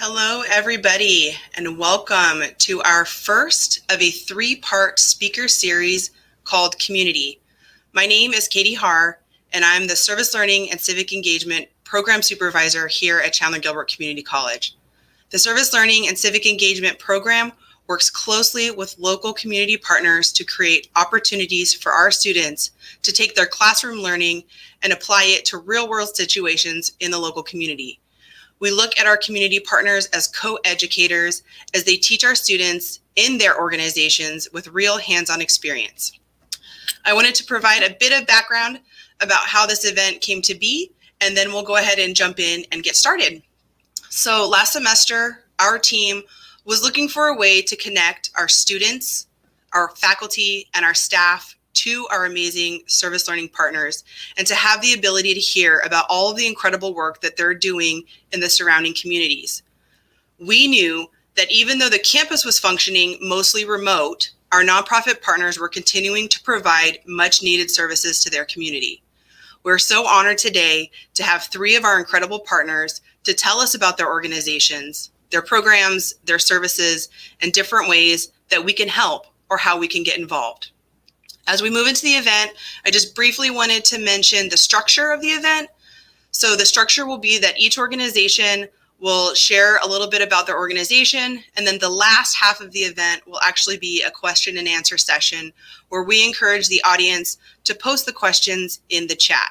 Hello, everybody, and welcome to our first of a three-part speaker series called Community. My name is Katie Haar, and I'm the Service Learning and Civic Engagement Program Supervisor here at Chandler-Gilbert Community College. The Service Learning and Civic Engagement Program works closely with local community partners to create opportunities for our students to take their classroom learning and apply it to real-world situations in the local community. We look at our community partners as co-educators as they teach our students in their organizations with real hands-on experience. I wanted to provide a bit of background about how this event came to be, and then we'll go ahead and jump in and get started. So last semester, our team was looking for a way to connect our students, our faculty, and our staff to our amazing service learning partners, and to have the ability to hear about all of the incredible work that they're doing in the surrounding communities. We knew that even though the campus was functioning mostly remote, our nonprofit partners were continuing to provide much needed services to their community. We're so honored today to have three of our incredible partners to tell us about their organizations, their programs, their services, and different ways that we can help or how we can get involved. As we move into the event, I just briefly wanted to mention the structure of the event. So the structure will be that each organization will share a little bit about their organization, and then the last half of the event will actually be a question and answer session where we encourage the audience to post the questions in the chat.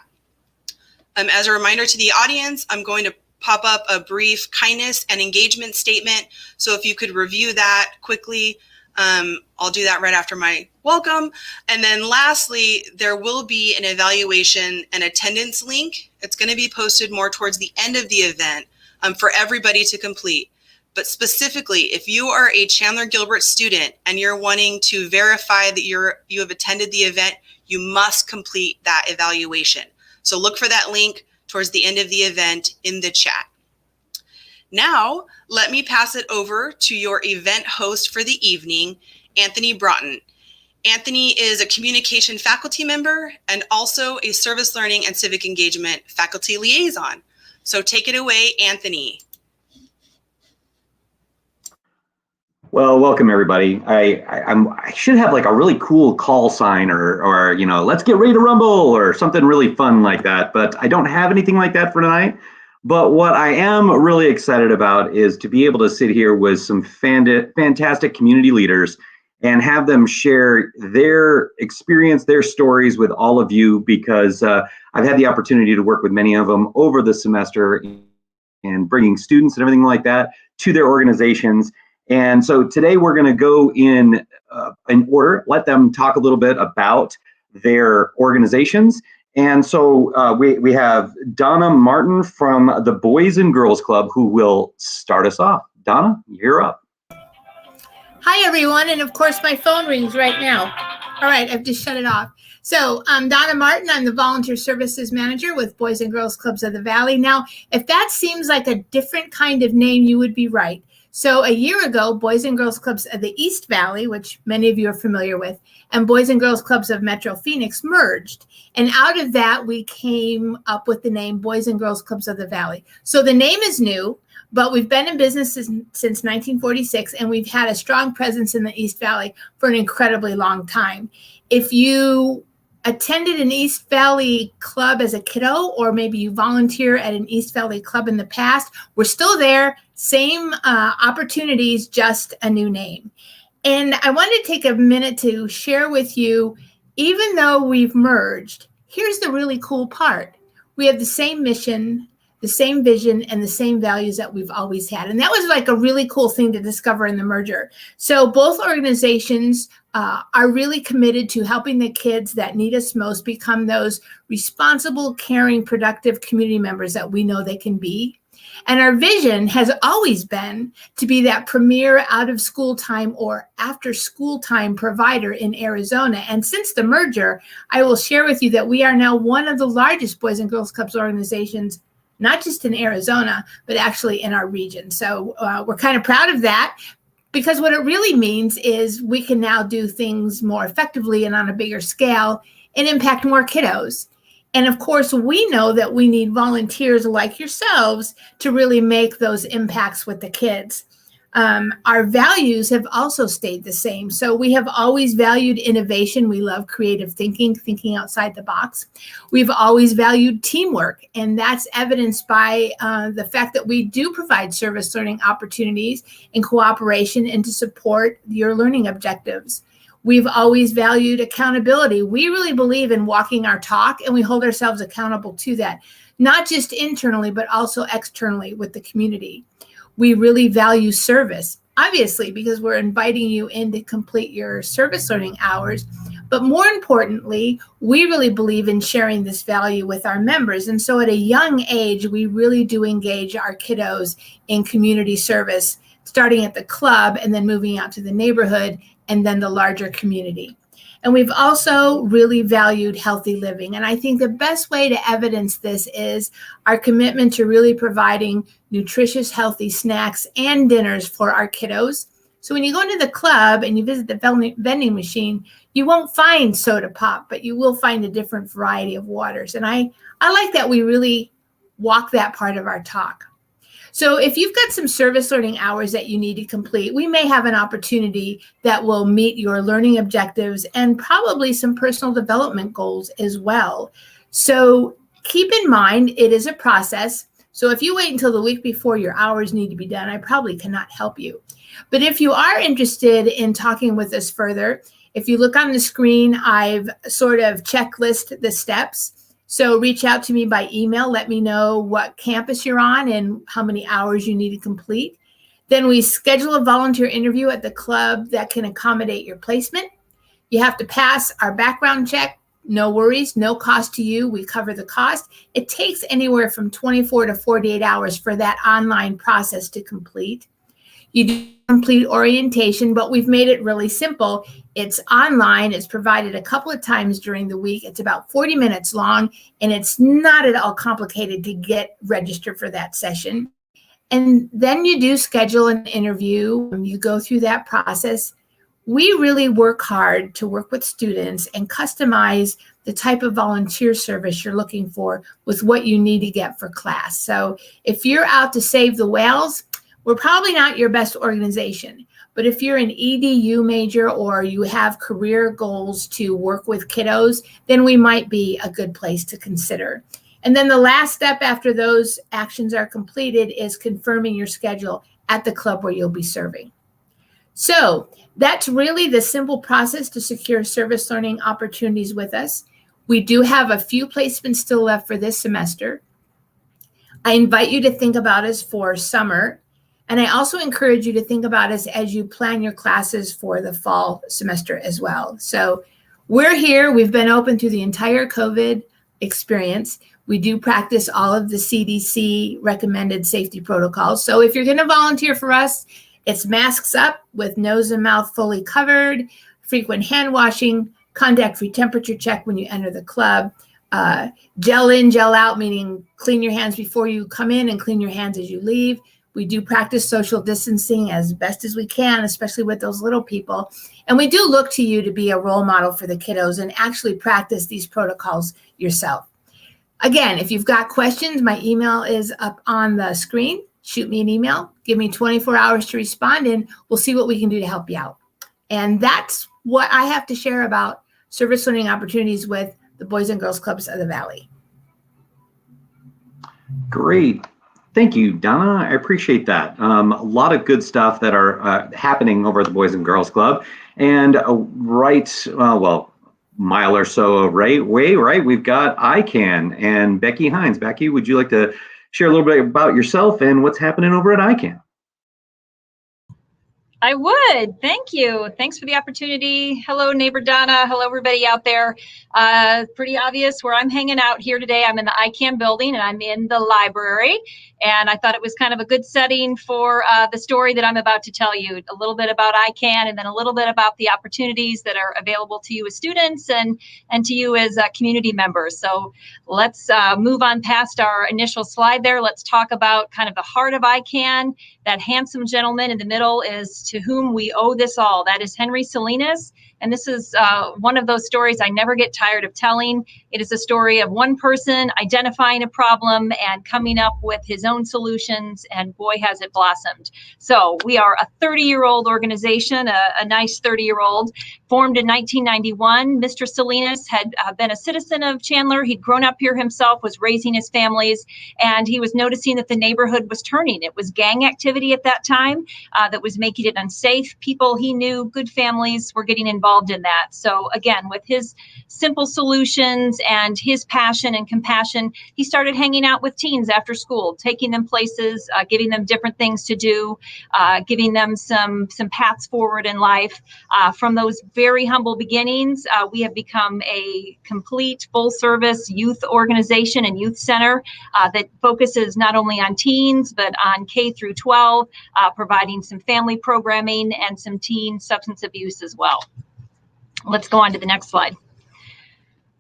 As a reminder to the audience, I'm going to pop up a brief kindness and engagement statement. So if you could review that quickly, I'll do that right after my welcome. And then lastly, there will be an evaluation and attendance link. It's going to be posted more towards the end of the event for everybody to complete. But specifically, if you are a Chandler-Gilbert student and you're wanting to verify that you have attended the event, you must complete that evaluation. So look for that link towards the end of the event in the chat. Now, let me pass it over to your event host for the evening, Anthony Broughton. Anthony is a communication faculty member and also a service learning and civic engagement faculty liaison. So take it away, Anthony. Well, welcome everybody. I should have like a really cool call sign or you know, let's get ready to rumble or something really fun like that, but I don't have anything like that for tonight. But what I am really excited about is to be able to sit here with some fantastic community leaders and have them share their experience, their stories with all of you, because I've had the opportunity to work with many of them over the semester and bringing students and everything like that to their organizations. And so today we're going to go in order, let them talk a little bit about their organizations. And so we have Donna Martin from the Boys and Girls Club who will start us off. Donna, you're up. Hi, everyone. And of course, my phone rings right now. All right, I've just shut it off. So I'm Donna Martin. I'm the Volunteer Services Manager with Boys and Girls Clubs of the Valley. Now, if that seems like a different kind of name, you would be right. So a year ago, Boys and Girls Clubs of the East Valley, which many of you are familiar with, and Boys and Girls Clubs of Metro Phoenix merged. And out of that, we came up with the name Boys and Girls Clubs of the Valley. So the name is new, but we've been in business since 1946, and we've had a strong presence in the East Valley for an incredibly long time. If you attended an East Valley club as a kiddo, or maybe you volunteer at an East Valley club in the past, we're still there, same opportunities, just a new name. And I wanted to take a minute to share with you, even though we've merged, here's the really cool part. We have the same mission, the same vision, and the same values that we've always had. And that was like a really cool thing to discover in the merger. So both organizations are really committed to helping the kids that need us most become those responsible, caring, productive community members that we know they can be. And our vision has always been to be that premier out of school time or after school time provider in Arizona. And since the merger, I will share with you that we are now one of the largest Boys and Girls Clubs organizations, not just in Arizona, but actually in our region. So we're kind of proud of that, because what it really means is we can now do things more effectively and on a bigger scale and impact more kiddos. And of course, we know that we need volunteers like yourselves to really make those impacts with the kids. Our values have also stayed the same. So we have always valued innovation. We love creative thinking, thinking outside the box. We've always valued teamwork, and that's evidenced by the fact that we do provide service learning opportunities in cooperation and to support your learning objectives. We've always valued accountability. We really believe in walking our talk, and we hold ourselves accountable to that, not just internally, but also externally with the community. We really value service, obviously, because we're inviting you in to complete your service learning hours. But more importantly, we really believe in sharing this value with our members. And so at a young age, we really do engage our kiddos in community service, starting at the club and then moving out to the neighborhood and then the larger community. And we've also really valued healthy living. And I think the best way to evidence this is our commitment to really providing nutritious, healthy snacks and dinners for our kiddos. So when you go into the club and you visit the vending machine, you won't find soda pop, but you will find a different variety of waters. And I like that we really walk that part of our talk. So if you've got some service learning hours that you need to complete, we may have an opportunity that will meet your learning objectives and probably some personal development goals as well. So keep in mind, it is a process. So if you wait until the week before your hours need to be done, I probably cannot help you. But if you are interested in talking with us further, if you look on the screen, I've sort of checklisted the steps. So reach out to me by email. Let me know what campus you're on and how many hours you need to complete. Then we schedule a volunteer interview at the club that can accommodate your placement. You have to pass our background check. No worries, no cost to you. We cover the cost. It takes anywhere from 24 to 48 hours for that online process to complete. You do complete orientation, but we've made it really simple. It's online. It's provided a couple of times during the week. It's about 40 minutes long, and it's not at all complicated to get registered for that session. And then you do schedule an interview. You go through that process. We really work hard to work with students and customize the type of volunteer service you're looking for with what you need to get for class. So if you're out to save the whales, we're probably not your best organization, but if you're an EDU major or you have career goals to work with kiddos, then we might be a good place to consider. And then the last step after those actions are completed is confirming your schedule at the club where you'll be serving. So that's really the simple process to secure service learning opportunities with us. We do have a few placements still left for this semester. I invite you to think about us for summer. And I also encourage you to think about us as you plan your classes for the fall semester as well. So we're here. We've been open through the entire COVID experience. We do practice all of the CDC recommended safety protocols. So if you're going to volunteer for us, it's masks up with nose and mouth fully covered, frequent hand washing, contact-free temperature check when you enter the club, gel in, gel out, meaning clean your hands before you come in and clean your hands as you leave. We do practice social distancing as best as we can, especially with those little people. And we do look to you to be a role model for the kiddos and actually practice these protocols yourself. Again, if you've got questions, my email is up on the screen. Shoot me an email. Give me 24 hours to respond, and we'll see what we can do to help you out. And that's what I have to share about service learning opportunities with the Boys and Girls Clubs of the Valley. Great. Thank you, Donna. I appreciate that. A lot of good stuff that are happening over at the Boys and Girls Club. And mile or so away, right? We've got ICAN and Becky Hines. Becky, would you like to share a little bit about yourself and what's happening over at ICAN? I would. Thank you. Thanks for the opportunity. Hello, neighbor Donna. Hello, everybody out there. Pretty obvious where I'm hanging out here today. I'm in the ICAN building and I'm in the library. And I thought it was kind of a good setting for the story that I'm about to tell you. A little bit about ICAN and then a little bit about the opportunities that are available to you as students and to you as community members. So let's move on past our initial slide there. Let's talk about kind of the heart of ICAN. That handsome gentleman in the middle is to whom we owe this all. That is Henry Salinas. And this is one of those stories I never get tired of telling. It is a story of one person identifying a problem and coming up with his own solutions, and boy, has it blossomed. So we are a 30-year-old organization, a nice 30-year-old, formed in 1991. Mr. Salinas had been a citizen of Chandler. He'd grown up here himself, was raising his families, and he was noticing that the neighborhood was turning. It was gang activity at that time that was making it unsafe. People he knew, good families, were getting involved in that. So again, with his simple solutions and his passion and compassion, he started hanging out with teens after school, taking them places, giving them different things to do, giving them some paths forward in life. From those very humble beginnings, we have become a complete full-service youth organization and youth center that focuses not only on teens, but on K through 12, providing some family programming and some teen substance abuse as well. Let's go on to the next slide.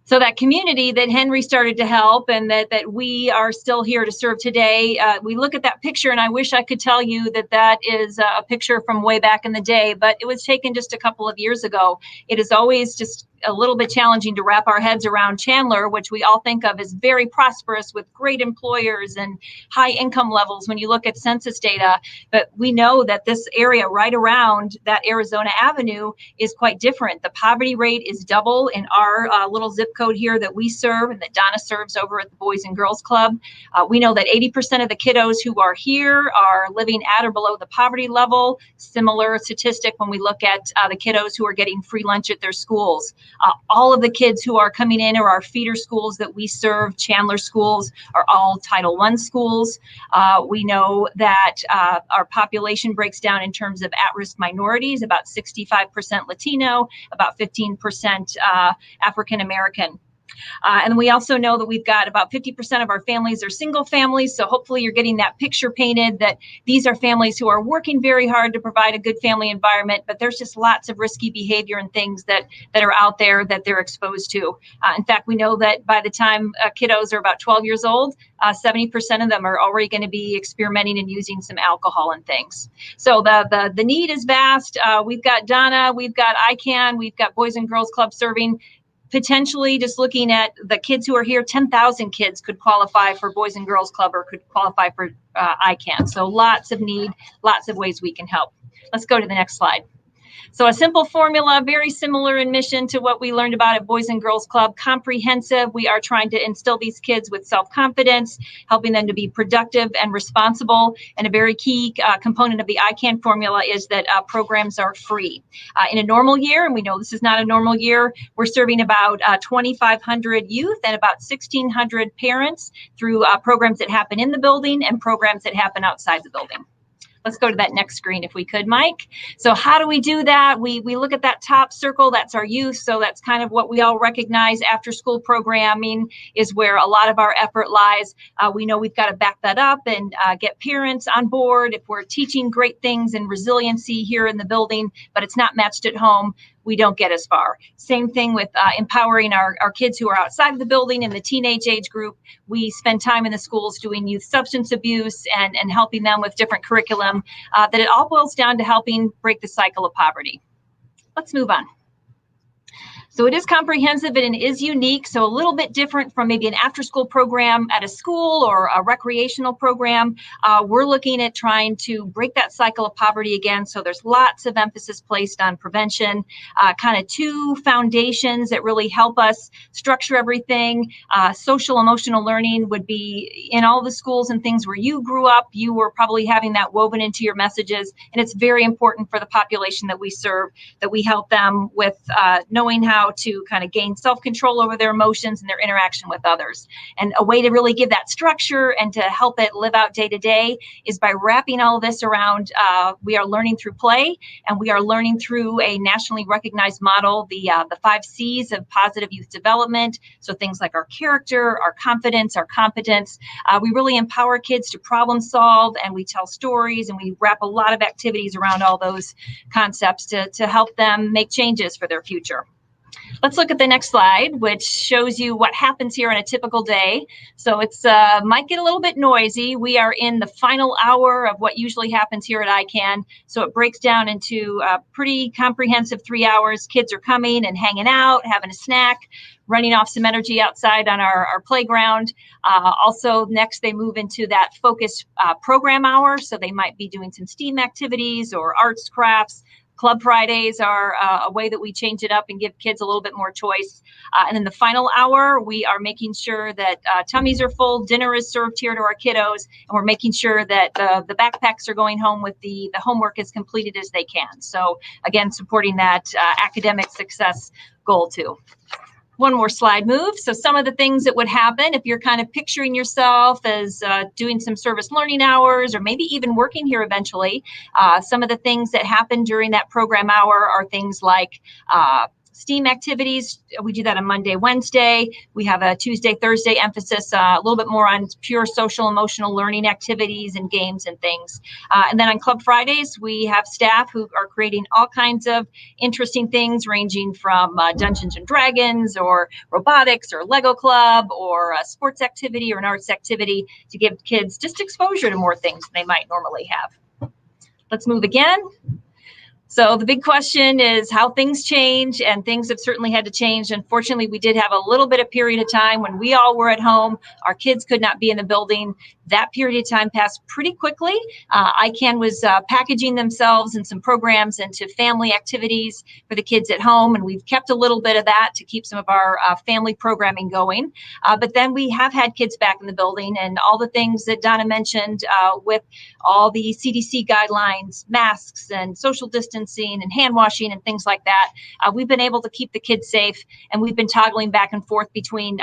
So that community that Henry started to help and that we are still here to serve today, we look at that picture and I wish I could tell you that is a picture from way back in the day, but it was taken just a couple of years ago. It is always just a little bit challenging to wrap our heads around Chandler, which we all think of as very prosperous with great employers and high income levels when you look at census data. But we know that this area right around that Arizona Avenue is quite different. The poverty rate is double in our little zip code here that we serve and that Donna serves over at the Boys and Girls Club. We know that 80% of the kiddos who are here are living at or below the poverty level. Similar statistic when we look at the kiddos who are getting free lunch at their schools. All of the kids who are coming in or our feeder schools that we serve, Chandler schools, are all Title I schools. We know that our population breaks down in terms of at-risk minorities, about 65% Latino, about 15% African American. And we also know that we've got about 50% of our families are single families. So hopefully you're getting that picture painted that these are families who are working very hard to provide a good family environment, but there's just lots of risky behavior and things that are out there that they're exposed to. In fact, we know that by the time kiddos are about 12 years old, 70% of them are already going to be experimenting and using some alcohol and things. So the need is vast. We've got Donna, we've got ICAN, we've got Boys and Girls Club serving. Potentially, just looking at the kids who are here, 10,000 kids could qualify for Boys and Girls Club or could qualify for ICAN. So lots of need, lots of ways we can help. Let's go to the next slide. So a simple formula, very similar in mission to what we learned about at Boys and Girls Club. Comprehensive, we are trying to instill these kids with self-confidence, helping them to be productive and responsible. And a very key component of the ICAN formula is that programs are free. In a normal year, and we know this is not a normal year, we're serving about 2,500 youth and about 1,600 parents through programs that happen in the building and programs that happen outside the building. Let's go to that next screen if we could, Mike. So how do we do that? We look at that top circle, that's our youth. So that's kind of what we all recognize. After school programming is where a lot of our effort lies. We know we've got to back that up and get parents on board. If we're teaching great things and resiliency here in the building, but it's not matched at home, we don't get as far. Same thing with empowering our kids who are outside of the building in the teenage age group. We spend time in the schools doing youth substance abuse and helping them with different curriculum, that it all boils down to helping break the cycle of poverty. Let's move on. So it is comprehensive and it is unique. So a little bit different from maybe an after-school program at a school or a recreational program. We're looking at trying to break that cycle of poverty again. So there's lots of emphasis placed on prevention, kind of two foundations that really help us structure everything. Social emotional learning would be in all the schools and things where you grew up. You were probably having that woven into your messages. And it's very important for the population that we serve, that we help them with knowing how to kind of gain self-control over their emotions and their interaction with others. And a way to really give that structure and to help it live out day to day is by wrapping all of this around, we are learning through play, and we are learning through a nationally recognized model, the 5 C's of positive youth development. So things like our character, our confidence, our competence. We really empower kids to problem solve, and we tell stories, and we wrap a lot of activities around all those concepts to help them make changes for their future. Let's look at the next slide, which shows you what happens here on a typical day. So it's might get a little bit noisy. We are in the final hour of what usually happens here at ICAN. So it breaks down into a pretty comprehensive 3 hours. Kids are coming and hanging out, having a snack, running off some energy outside on our playground. Also, next they move into that focused program hour. So they might be doing some STEAM activities or arts, crafts. Club Fridays are a way that we change it up and give kids a little bit more choice. And in the final hour, we are making sure that tummies are full, dinner is served here to our kiddos, and we're making sure that the backpacks are going home with the homework as completed as they can. So again, supporting that academic success goal too. One more slide move. So some of the things that would happen if you're kind of picturing yourself as doing some service learning hours or maybe even working here eventually, some of the things that happen during that program hour are things like STEAM activities. We do that on Monday, Wednesday. We have a Tuesday, Thursday emphasis, a little bit more on pure social, emotional learning activities and games and things. And then on Club Fridays, we have staff who are creating all kinds of interesting things ranging from Dungeons and Dragons or robotics or Lego Club or a sports activity or an arts activity to give kids just exposure to more things than they might normally have. Let's move again. So the big question is how things change, and things have certainly had to change. Unfortunately, we did have a little bit of period of time when we all were at home. Our kids could not be in the building. That period of time passed pretty quickly. ICAN was packaging themselves and some programs into family activities for the kids at home, and we've kept a little bit of that to keep some of our family programming going. But then we have had kids back in the building, and all the things that Donna mentioned with all the CDC guidelines, masks and social distancing and hand washing and things like that. We've been able to keep the kids safe, and we've been toggling back and forth between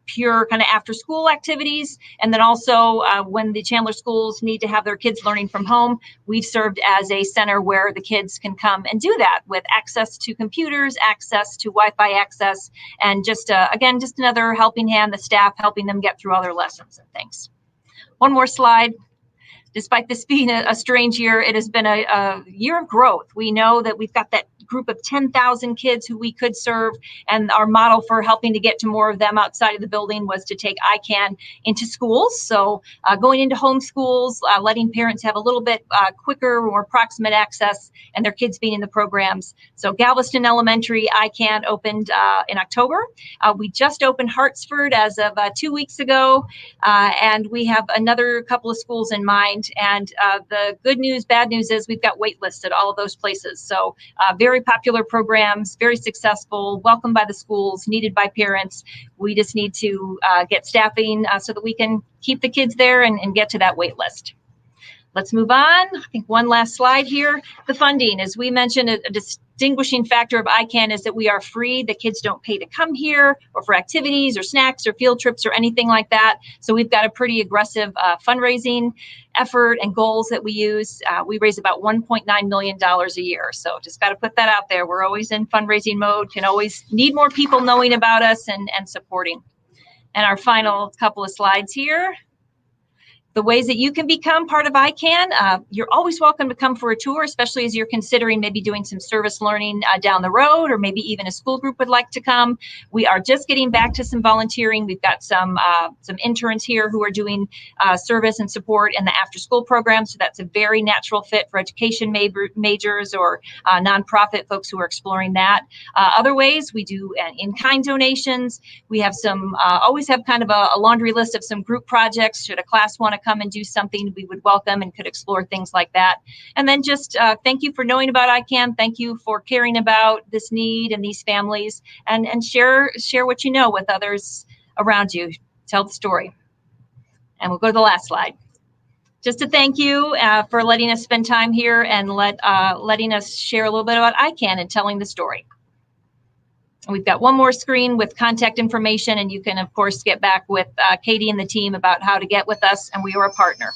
pure kind of after school activities. And then also when the Chandler schools need to have their kids learning from home, we've served as a center where the kids can come and do that with access to computers, access to Wi-Fi access, and just, again, just another helping hand, the staff helping them get through all their lessons and things. One more slide. Despite this being a strange year, it has been a year of growth. We know that we've got that group of 10,000 kids who we could serve, and our model for helping to get to more of them outside of the building was to take ICAN into schools. So going into homeschools, letting parents have a little bit quicker, more proximate access, and their kids being in the programs. So Galveston Elementary, ICAN opened in October. We just opened Hartsford as of 2 weeks ago, and we have another couple of schools in mind. And the good news, bad news is we've got wait lists at all of those places. So very popular programs, very successful, welcomed by the schools, needed by parents. We just need to get staffing so that we can keep the kids there and get to that wait list. Let's move on. I think one last slide here. The funding, as we mentioned, a distinguishing factor of ICAN is that we are free. The kids don't pay to come here or for activities or snacks or field trips or anything like that. So we've got a pretty aggressive fundraising effort and goals that we use. We raise about $1.9 million a year. So just got to put that out there. We're always in fundraising mode, can always need more people knowing about us and supporting. And our final couple of slides here. The ways that you can become part of ICAN, you're always welcome to come for a tour, especially as you're considering maybe doing some service learning down the road, or maybe even a school group would like to come. We are just getting back to some volunteering. We've got some interns here who are doing service and support in the after school program. So that's a very natural fit for education majors or nonprofit folks who are exploring that. Other ways, we do in-kind donations. We have some, always have kind of a laundry list of some group projects. Should a class want to come and do something, we would welcome and could explore things like that. And then just thank you for knowing about ICAN. Thank you for caring about this need and these families, and share what you know with others around you. Tell the story. And we'll go to the last slide. Just to thank you for letting us spend time here and letting us share a little bit about ICAN and telling the story. And we've got one more screen with contact information, and you can, of course, get back with Katie and the team about how to get with us, and we are a partner.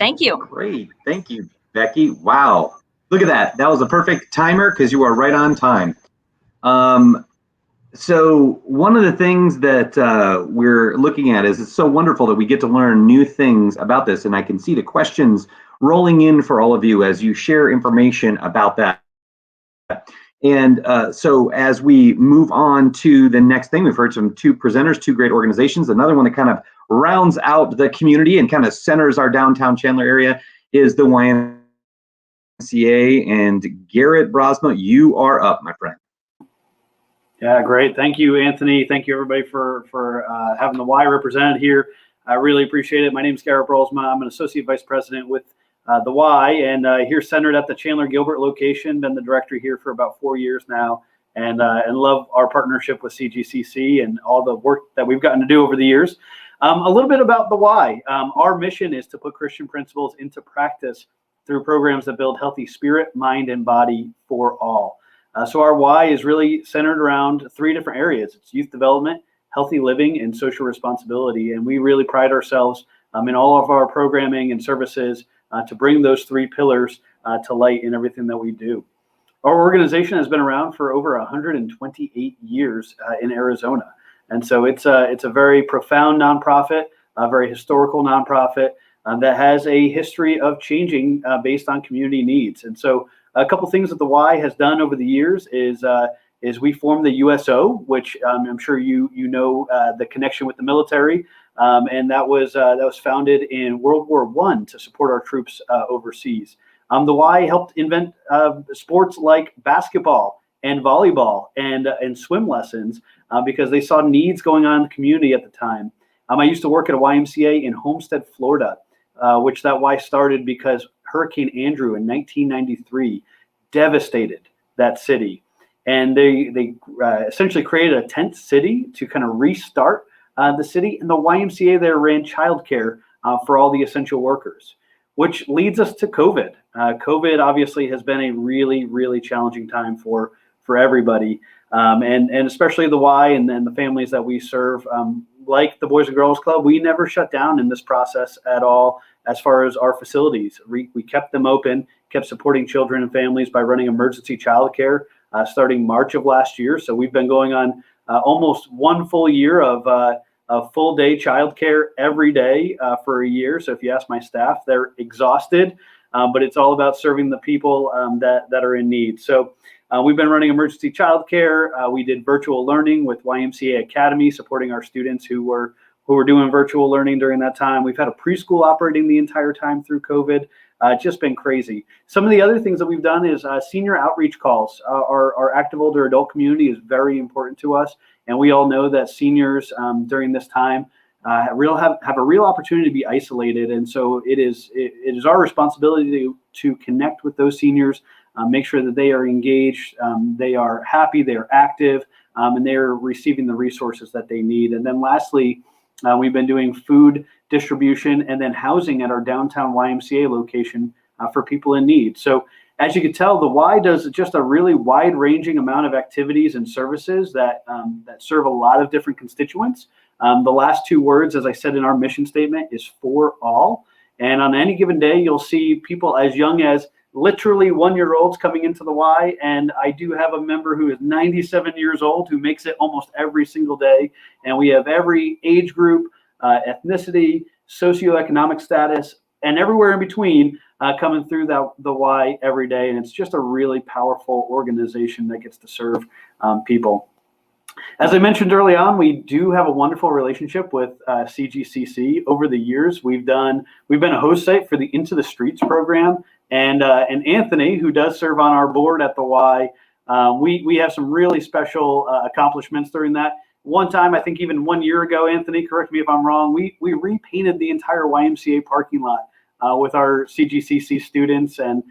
Thank you. Great. Thank you, Becky. Wow. Look at that. That was a perfect timer because you are right on time. So one of the things that we're looking at is it's so wonderful that we get to learn new things about this, and I can see the questions rolling in for all of you as you share information about that. And so as we move on to the next thing, we've heard from two presenters, two great organizations. Another one that kind of rounds out the community and kind of centers our downtown Chandler area is the YMCA. And Garrett Brosma, you are up, my friend. Yeah, great. Thank you, Anthony. Thank you, everybody, for having the Y represented here. I really appreciate it. My name is Garrett Brosma. I'm an associate vice president with the Y, and here centered at the Chandler-Gilbert location. Been the director here for about 4 years now, and love our partnership with CGCC and all the work that we've gotten to do over the years. A little bit about the Y. Our mission is to put Christian principles into practice through programs that build healthy spirit, mind, and body for all. So our Y is really centered around 3 different areas. It's youth development, healthy living, and social responsibility. And we really pride ourselves in all of our programming and services to bring those 3 pillars to light in everything that we do. Our organization has been around for over 128 years in Arizona. And so it's a very profound nonprofit, a very historical nonprofit that has a history of changing based on community needs. And so a couple things that the Y has done over the years is we formed the USO, which I'm sure you know the connection with the military. And that was founded in World War I to support our troops overseas. The Y helped invent sports like basketball and volleyball and swim lessons because they saw needs going on in the community at the time. I used to work at a YMCA in Homestead, Florida, which that Y started because Hurricane Andrew in 1993 devastated that city. And they essentially created a tent city to kind of restart the city, and the YMCA there ran childcare for all the essential workers, which leads us to COVID. COVID obviously has been a really, really challenging time for everybody, and especially the Y and then the families that we serve. Like the Boys and Girls Club, we never shut down in this process at all as far as our facilities. We kept them open, kept supporting children and families by running emergency childcare starting March of last year. So we've been going on almost 1 full year of full day childcare every day for a year. So if you ask my staff, they're exhausted, but it's all about serving the people that are in need. So we've been running emergency childcare. We did virtual learning with YMCA Academy, supporting our students who were doing virtual learning during that time. We've had a preschool operating the entire time through COVID. It's just been crazy. Some of the other things that we've done is senior outreach calls. Our active older adult community is very important to us. And we all know that seniors during this time have a real opportunity to be isolated. And so it is our responsibility to connect with those seniors, make sure that they are engaged, they are happy, they are active, and they are receiving the resources that they need. And then lastly, we've been doing food distribution and then housing at our downtown YMCA location for people in need. So as you can tell, the Y does just a really wide-ranging amount of activities and services that serve a lot of different constituents. The last 2 words, as I said in our mission statement, is for all. And on any given day, you'll see people as young as literally 1-year-olds coming into the Y. And I do have a member who is 97 years old who makes it almost every single day. And we have every age group, ethnicity, socioeconomic status, and everywhere in between coming through the Y every day. And it's just a really powerful organization that gets to serve people. As I mentioned early on, we do have a wonderful relationship with CGCC. Over the years, we've been a host site for the Into the Streets program. And Anthony, who does serve on our board at the Y, we have some really special accomplishments during that. One time, I think even 1 year ago, Anthony, correct me if I'm wrong, we repainted the entire YMCA parking lot with our CGCC students, and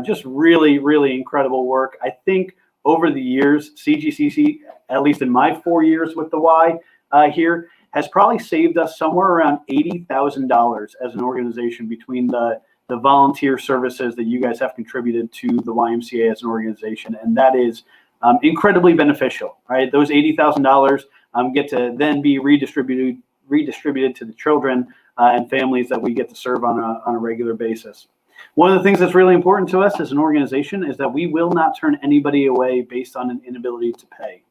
just really, really incredible work. I think over the years, CGCC, at least in my 4 years with the Y here, has probably saved us somewhere around $80,000 as an organization between the volunteer services that you guys have contributed to the YMCA as an organization. And that is incredibly beneficial, right? Those $80,000 get to then be redistributed to the children and families that we get to serve on a regular basis. One of the things that's really important to us as an organization is that we will not turn anybody away based on an inability to pay.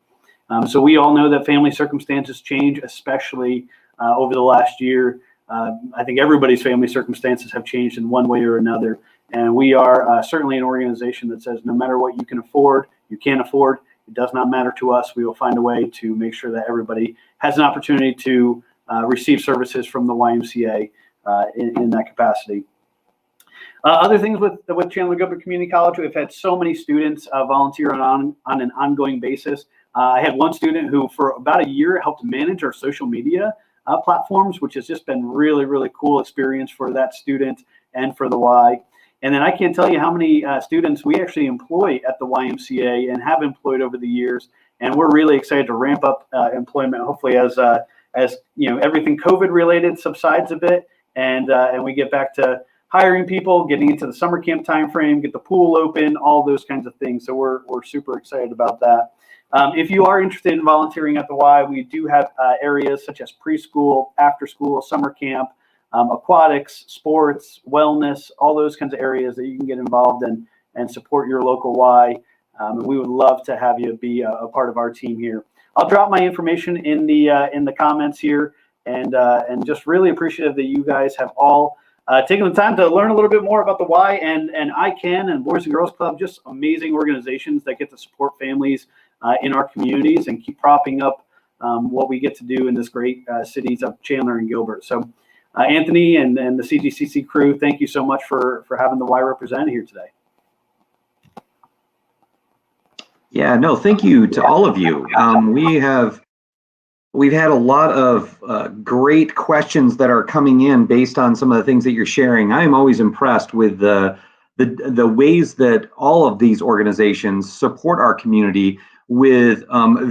So we all know that family circumstances change, especially over the last year. I think everybody's family circumstances have changed in one way or another. And we are certainly an organization that says no matter what you can afford, you can't afford, it does not matter to us. We will find a way to make sure that everybody has an opportunity to receive services from the YMCA in that capacity. Other things with Chandler-Gilbert Community College, we've had so many students volunteer on an ongoing basis. I had one student who for about a year helped manage our social media platforms, which has just been really, really cool experience for that student and for the Y. And then I can't tell you how many students we actually employ at the YMCA and have employed over the years. And we're really excited to ramp up employment, hopefully as you know, everything COVID related subsides a bit, and we get back to hiring people, getting into the summer camp timeframe, get the pool open, all those kinds of things. So we're super excited about that. If you are interested in volunteering at the Y, we do have areas such as preschool, after school, summer camp, aquatics, sports, wellness, all those kinds of areas that you can get involved in and support your local Y. And we would love to have you be a part of our team here. I'll drop my information in the comments here, and just really appreciative that you guys have all taken the time to learn a little bit more about the Y and ICAN and Boys and Girls Club, just amazing organizations that get to support families in our communities and keep propping up what we get to do in this great cities of Chandler and Gilbert. So Anthony and the CGCC crew, thank you so much for having the Y represented here today. Yeah, no, thank you to all of you. We've had a lot of great questions that are coming in based on some of the things that you're sharing. I am always impressed with the ways that all of these organizations support our community with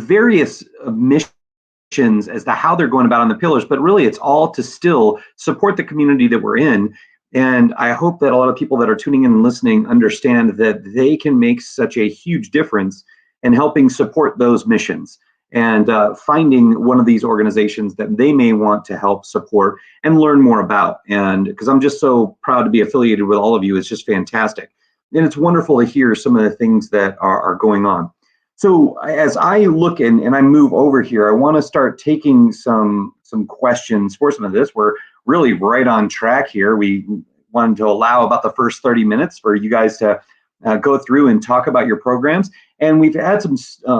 various missions as to how they're going about on the pillars, but really it's all to still support the community that we're in. And I hope that a lot of people that are tuning in and listening understand that they can make such a huge difference in helping support those missions and finding one of these organizations that they may want to help support and learn more about. And because I'm just so proud to be affiliated with all of you, it's just fantastic. And it's wonderful to hear some of the things that are going on. So as I look and I move over here, I want to start taking some questions for some of this. We're really right on track here. We wanted to allow about the first 30 minutes for you guys to go through and talk about your programs. And we've had some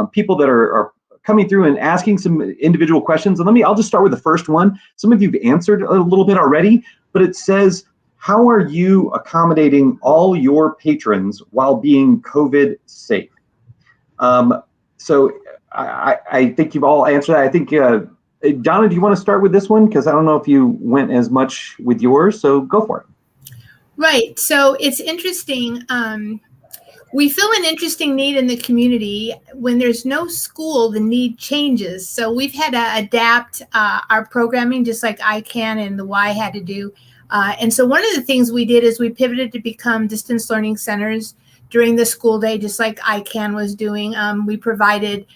people that are coming through and asking some individual questions. And I'll just start with the first one. Some of you've answered a little bit already, but it says, how are you accommodating all your patrons while being COVID safe? So I think you've all answered that. I think, Donna, do you want to start with this one? Because I don't know if you went as much with yours, so go for it. Right. So it's interesting. We feel an interesting need in the community. When there's no school, the need changes. So we've had to adapt our programming just like ICAN and the Y had to do. And so one of the things we did is we pivoted to become distance learning centers during the school day, just like ICAN was doing. We provided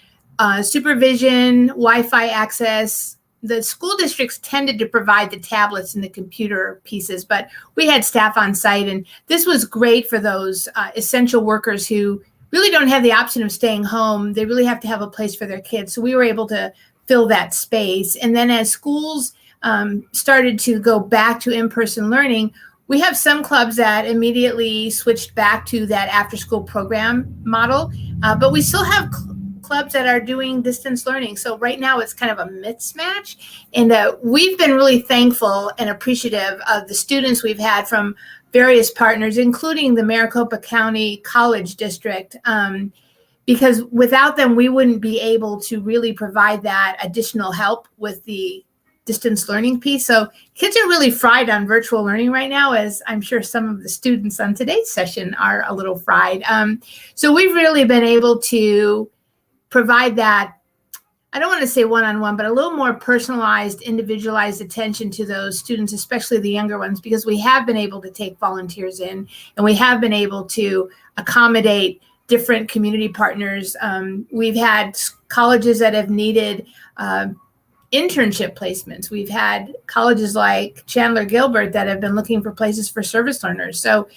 supervision, Wi-Fi access. The school districts tended to provide the tablets and the computer pieces, but we had staff on site, and this was great for those essential workers who really don't have the option of staying home. They really have to have a place for their kids. So we were able to fill that space. And then as schools started to go back to in-person learning, we have some clubs that immediately switched back to that after-school program model, but we still have clubs that are doing distance learning. So right now it's kind of a mismatch, and we've been really thankful and appreciative of the students we've had from various partners, including the Maricopa County College District, because without them, we wouldn't be able to really provide that additional help with the distance learning piece. So kids are really fried on virtual learning right now, as I'm sure some of the students on today's session are a little fried. So we've really been able to provide that, I don't want to say one-on-one, but a little more personalized, individualized attention to those students, especially the younger ones, because we have been able to take volunteers in, and we have been able to accommodate different community partners. We've had colleges that have needed internship placements. We've had colleges like Chandler-Gilbert that have been looking for places for service learners. So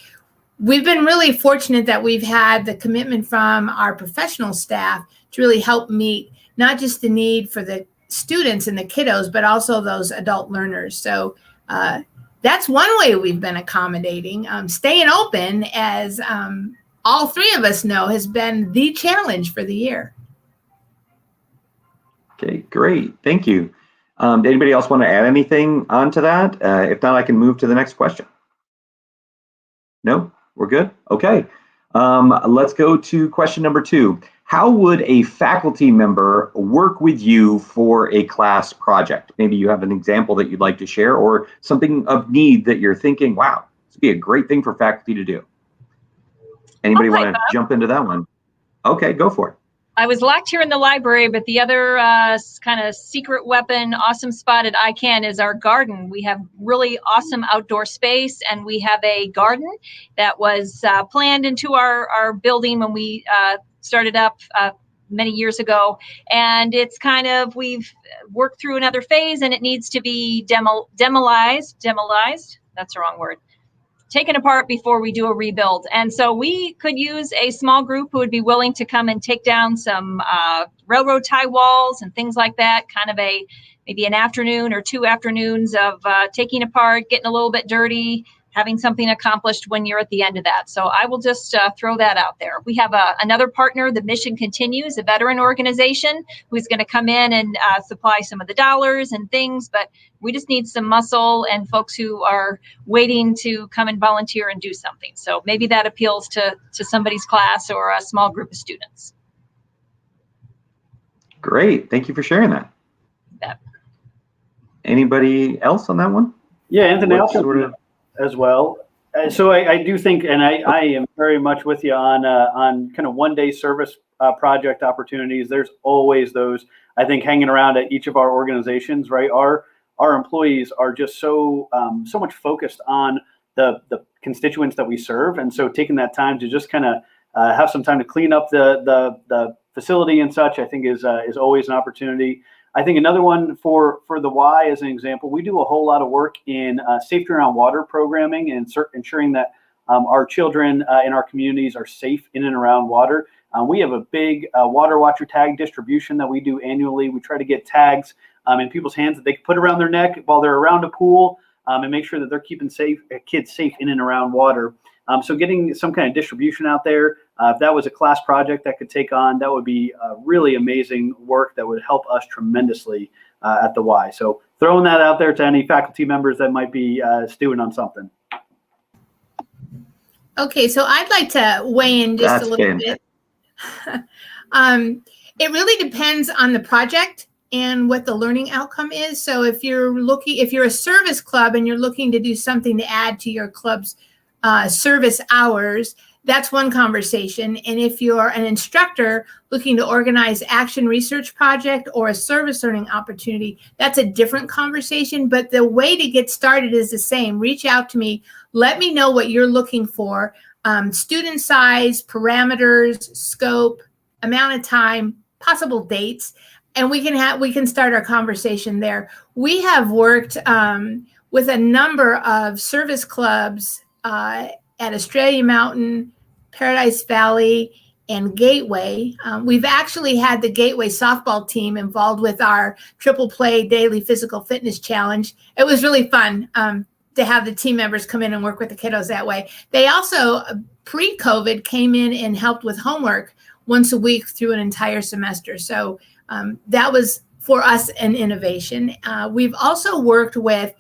we've been really fortunate that we've had the commitment from our professional staff to really help meet not just the need for the students and the kiddos, but also those adult learners. So that's one way we've been accommodating. Staying open, as all three of us know, has been the challenge for the year. Okay, great. Thank you. Anybody else want to add anything onto that? If not, I can move to the next question. No, we're good? Okay. Let's go to question number 2. How would a faculty member work with you for a class project? Maybe you have an example that you'd like to share, or something of need that you're thinking, wow, this would be a great thing for faculty to do. Anybody want to jump into that one? Okay, go for it. I was locked here in the library, but the other kind of secret weapon, awesome spot at ICAN is our garden. We have really awesome outdoor space, and we have a garden that was planned into our building when we started up many years ago. And it's kind of, we've worked through another phase, and it needs to be demolized. That's the wrong word. Taken apart before we do a rebuild. And so we could use a small group who would be willing to come and take down some railroad tie walls and things like that, kind of maybe an afternoon or 2 afternoons of taking apart, getting a little bit dirty, having something accomplished when you're at the end of that. So I will just throw that out there. We have another partner, the Mission Continues, a veteran organization, who's going to come in and supply some of the dollars and things, but we just need some muscle and folks who are waiting to come and volunteer and do something. So maybe that appeals to somebody's class or a small group of students. Great, thank you for sharing that. Yeah. Anybody else on that one? Yeah, Anthony, as well. So I do think, and I am very much with you on kind of one-day service project opportunities. There's always those, I think, hanging around at each of our organizations, right? Our employees are just so much focused on the constituents that we serve, and so taking that time to just kind of have some time to clean up the facility and such, I think is always an opportunity. I think another one for the Y, as an example, we do a whole lot of work in safety around water programming and ensuring that our children in our communities are safe in and around water. We have a big water watcher tag distribution that we do annually. We try to get tags in people's hands that they can put around their neck while they're around a pool and make sure that they're keeping kids safe in and around water. So getting some kind of distribution out there, if that was a class project that could take on, that would be really amazing work that would help us tremendously at the Y. So throwing that out there to any faculty members that might be stewing on something. Okay, so I'd like to weigh in just a little bit. It really depends on the project and what the learning outcome is. So if you're a service club and you're looking to do something to add to your club's service hours, that's one conversation. And if you're an instructor looking to organize action research project or a service learning opportunity, that's a different conversation. But the way to get started is the same. Reach out to me. Let me know what you're looking for. Student size, parameters, scope, amount of time, possible dates, and we can start our conversation there. We have worked with a number of service clubs at Australia Mountain, Paradise Valley, and Gateway. We've actually had the Gateway softball team involved with our Triple Play Daily Physical Fitness Challenge. It was really fun to have the team members come in and work with the kiddos that way. They also, pre-COVID, came in and helped with homework once a week through an entire semester. So that was, for us, an innovation. We've also worked with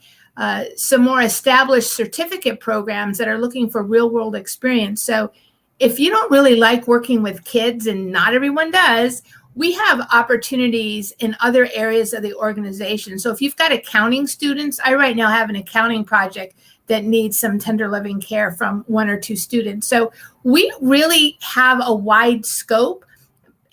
some more established certificate programs that are looking for real world experience. So if you don't really like working with kids, and not everyone does, we have opportunities in other areas of the organization. So if you've got accounting students, I right now have an accounting project that needs some tender loving care from 1 or 2 students. So we really have a wide scope,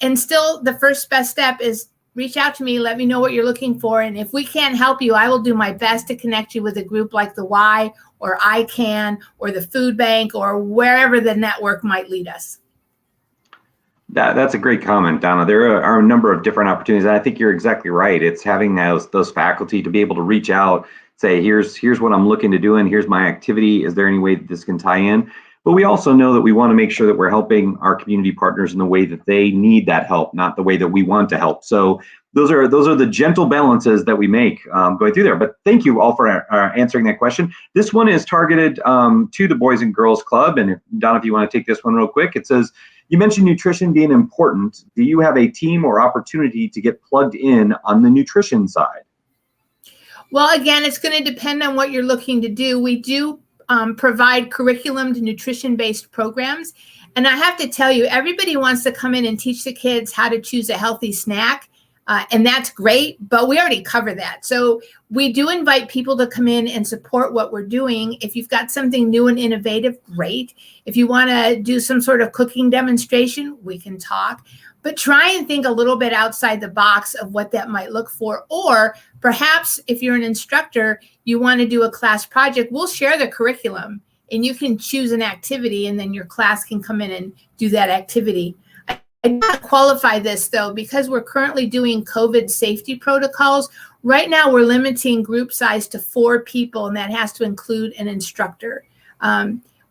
and still the first best step is reach out to me, let me know what you're looking for. And if we can't help you, I will do my best to connect you with a group like the Y or ICAN or the food bank or wherever the network might lead us. That's a great comment, Donna. There are a number of different opportunities, and I think you're exactly right. It's having those faculty to be able to reach out, say, here's what I'm looking to do, and here's my activity. Is there any way that this can tie in? But we also know that we want to make sure that we're helping our community partners in the way that they need that help, not the way that we want to help. So those are the gentle balances that we make going through there. But thank you all for answering that question. This one is targeted to the Boys and Girls Club. And Donna, if you want to take this one real quick, it says, you mentioned nutrition being important. Do you have a team or opportunity to get plugged in on the nutrition side? Well, again, it's going to depend on what you're looking to do. We do provide curriculum to nutrition-based programs. And I have to tell you, everybody wants to come in and teach the kids how to choose a healthy snack. And that's great, but we already cover that. So we do invite people to come in and support what we're doing. If you've got something new and innovative, great. If you want to do some sort of cooking demonstration, we can talk. But try and think a little bit outside the box of what that might look for. Or perhaps if you're an instructor, you want to do a class project, we'll share the curriculum and you can choose an activity and then your class can come in and do that activity. I want to qualify this though, because we're currently doing COVID safety protocols. Right now, we're limiting group size to 4 people, and that has to include an instructor.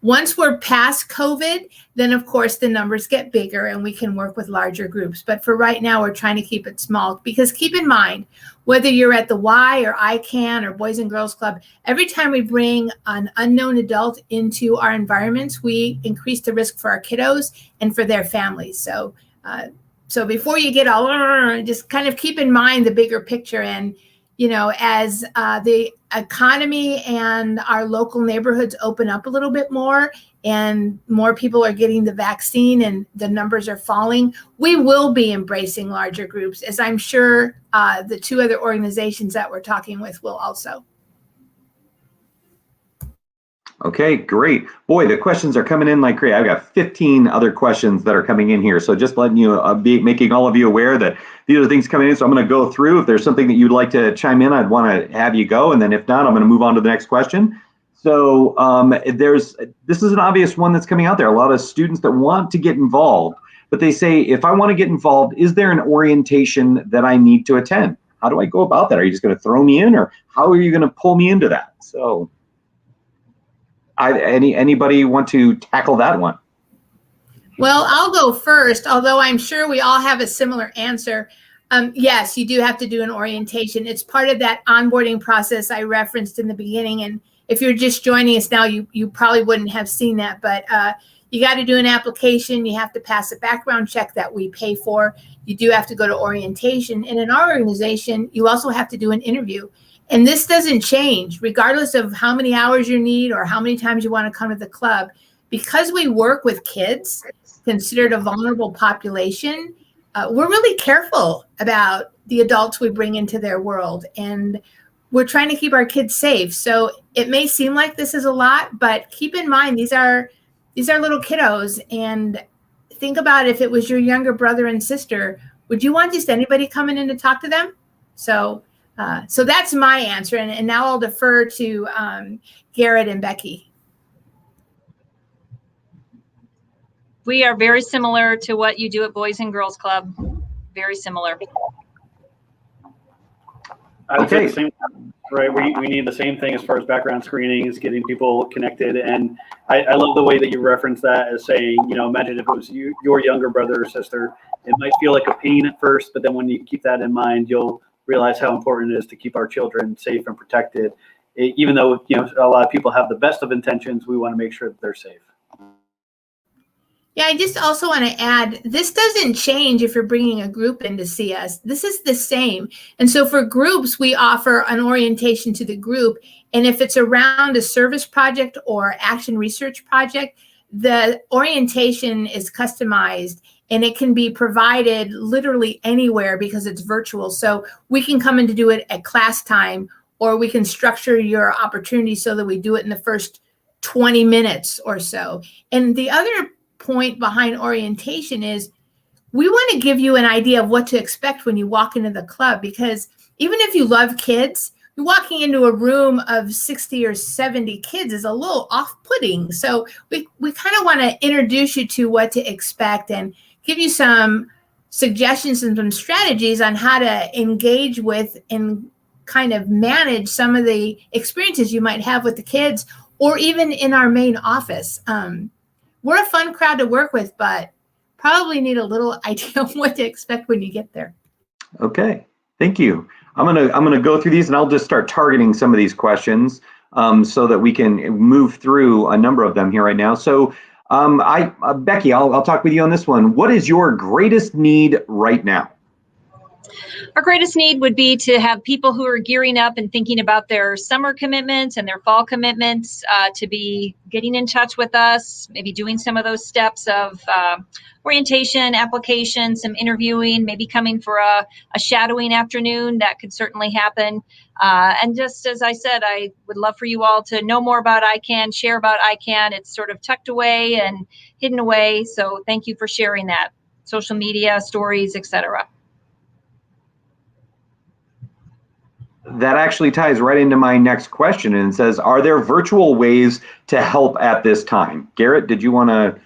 Once we're past COVID, then of course the numbers get bigger and we can work with larger groups. But for right now, we're trying to keep it small because keep in mind, whether you're at the Y or ICAN or Boys and Girls Club, every time we bring an unknown adult into our environments, we increase the risk for our kiddos and for their families. So, so before you get all, just kind of keep in mind the bigger picture. And, you know, as the economy and our local neighborhoods open up a little bit more and more people are getting the vaccine and the numbers are falling, we will be embracing larger groups, as I'm sure the 2 other organizations that we're talking with will also. Okay, great. Boy, the questions are coming in like crazy. I've got 15 other questions that are coming in here. So just letting you, making all of you aware that these are things coming in. So I'm going to go through. If there's something that you'd like to chime in, I'd want to have you go. And then if not, I'm going to move on to the next question. So this is an obvious one that's coming out there. A lot of students that want to get involved, but they say, if I want to get involved, is there an orientation that I need to attend? How do I go about that? Are you just going to throw me in, or how are you going to pull me into that? So anybody want to tackle that one? Well, I'll go first, although I'm sure we all have a similar answer. Yes, you do have to do an orientation. It's part of that onboarding process I referenced in the beginning. And if you're just joining us now, you probably wouldn't have seen that. But you got to do an application. You have to pass a background check that we pay for. You do have to go to orientation. And in our organization, you also have to do an interview. And this doesn't change regardless of how many hours you need or how many times you want to come to the club. Because we work with kids considered a vulnerable population, we're really careful about the adults we bring into their world. And we're trying to keep our kids safe. So it may seem like this is a lot, but keep in mind, these are little kiddos. And think about if it was your younger brother and sister, would you want just anybody coming in to talk to them? So that's my answer. And now I'll defer to Garrett and Becky. We are very similar to what you do at Boys and Girls Club. Very similar. I would say the same, right? We need the same thing as far as background screenings, getting people connected. And I love the way that you reference that as saying, you know, imagine if it was your younger brother or sister. It might feel like a pain at first, but then when you keep that in mind, you'll realize how important it is to keep our children safe and protected. Even though, you know, a lot of people have the best of intentions, we want to make sure that they're safe. Yeah, I just also want to add, this doesn't change if you're bringing a group in to see us. This is the same. And so for groups, we offer an orientation to the group. And if it's around a service project or action research project, the orientation is customized and it can be provided literally anywhere because it's virtual. So we can come in to do it at class time, or we can structure your opportunity so that we do it in the first 20 minutes or so. And the other point behind orientation is we want to give you an idea of what to expect when you walk into the club, because even if you love kids, walking into a room of 60 or 70 kids is a little off-putting. So we kind of want to introduce you to what to expect and give you some suggestions and some strategies on how to engage with and kind of manage some of the experiences you might have with the kids, or even in our main office. We're a fun crowd to work with, but probably need a little idea of what to expect when you get there. Okay. Thank you. I'm gonna go through these, and I'll just start targeting some of these questions so that we can move through a number of them here right now. So, Becky, I'll talk with you on this one. What is your greatest need right now? Our greatest need would be to have people who are gearing up and thinking about their summer commitments and their fall commitments to be getting in touch with us, maybe doing some of those steps of orientation, application, some interviewing, maybe coming for a shadowing afternoon. That could certainly happen. And just as I said, I would love for you all to know more about ICAN, share about ICAN. It's sort of tucked away and hidden away. So thank you for sharing that. Social media, stories, etc. That actually ties right into my next question, and it says, are there virtual ways to help at this time? Garrett, did you want to